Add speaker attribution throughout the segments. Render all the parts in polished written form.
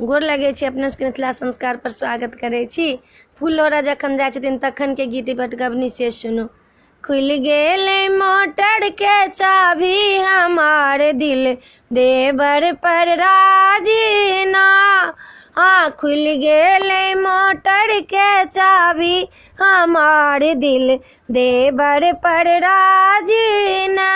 Speaker 1: गोर लगे छी अपने सबके मिथिला संस्कार पर स्वागत करे छी। फूल लोढ़ा जखन जाय छथिन तखन के गीत पटगबनी से सुनू। खुल गेले मोटर के चाभी हमार दिल देवर पर राजीना। हाँ खुल गेले मोटर के चाभी हमार दिल देवर पर राजीना।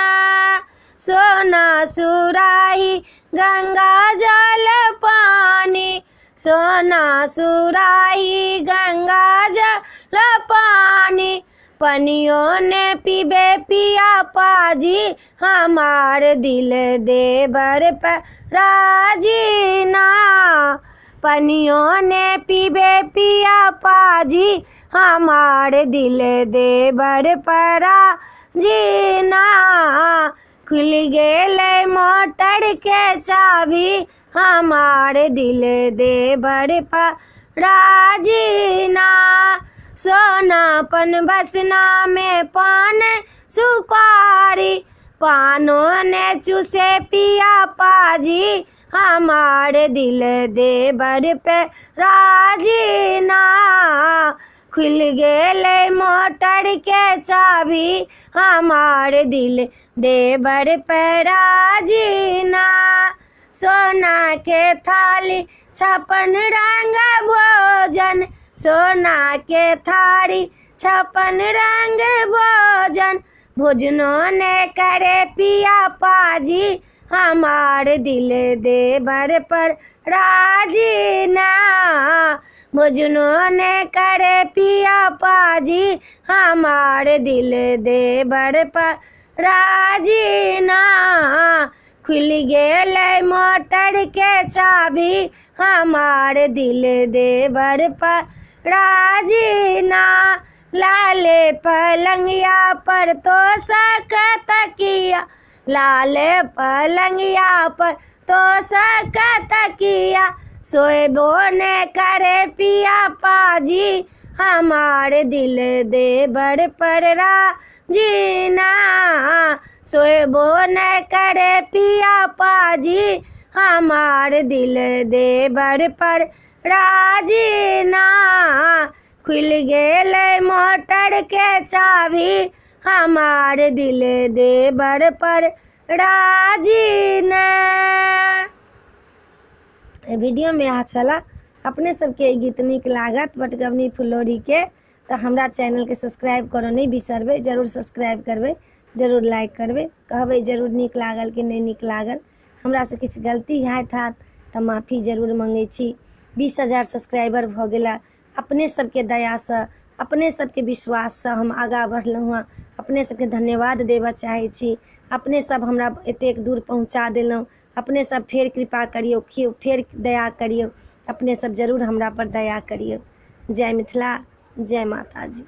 Speaker 1: सोना सुराही गंगा जल पानी, सोना सुराही गंगा जल पानी, पनियों ने पीबे पिया पाजी हमार दिल देवर पर राजीना। पनियों ने पीबे पिया पाजी हमार दिल देवर पर राजीना। खुल गेले मोटर के चाभी हमार दिल देवर पर राजीना। सोनापन बसना में पान सुपारी, पानों ने चूसे पिया पाजी हमार दिल देवर पे राजीना। खुल गेले मोटर के चाभी हमार दिल देवर पे राजीना। सोना के थाली 56 रंग भोजन, सोना के थाली 56 रंग भोजन, भोजनों ने करे पिया पाजी हमार दिल देवर पर राजीना। भोजनों ने करे पिया पाजी हमार दिल देवर पर राजीना। खुल गेले मोटर के चाभी हमार दिल देवर पर राजीना। लाले पलंगिया पर तो सकत किया, लाले पलंगिया पर तो सकत किया, सोएबो ने करे पिया पाजी हमार दिल देवर पर राजीना। सोएबो ने करे पिया पाजी हमार दिल देवर पर राजीना। खुल गेले मोटर के चाभी हमार दिल देवर पर राजीना। वीडियो में अच्छा ला अपने सबके गीत निक लागत पटगबनी फुललोढ़ी के तो हमरा चैनल के सब्सक्राइब करो नहीं बिसरबे, जरूर सब्सक्राइब करबे, जरूर लाइक करबे, कहबे जरूर निक लागल कि नहीं निक लागल। हमरा से किछु गलती हैत तो माफ़ी जरूर मांगे छी। 20,000 सब्सक्राइबर भ गेला अपने सबके दया से, अपने सबके विश्वास से हम आगा बढ़लहुँ हँ। अपने सबके धन्यवाद देबऽ चाहे छी। अपने सब हमरा एतेक दूर पहुँचा देलहुँ, अपने सब फेर कृपा करियौ, फेर दया करियौ, अपने सब जरूर हमरा पर दया करियौ। जय मिथिला, जय माता जी।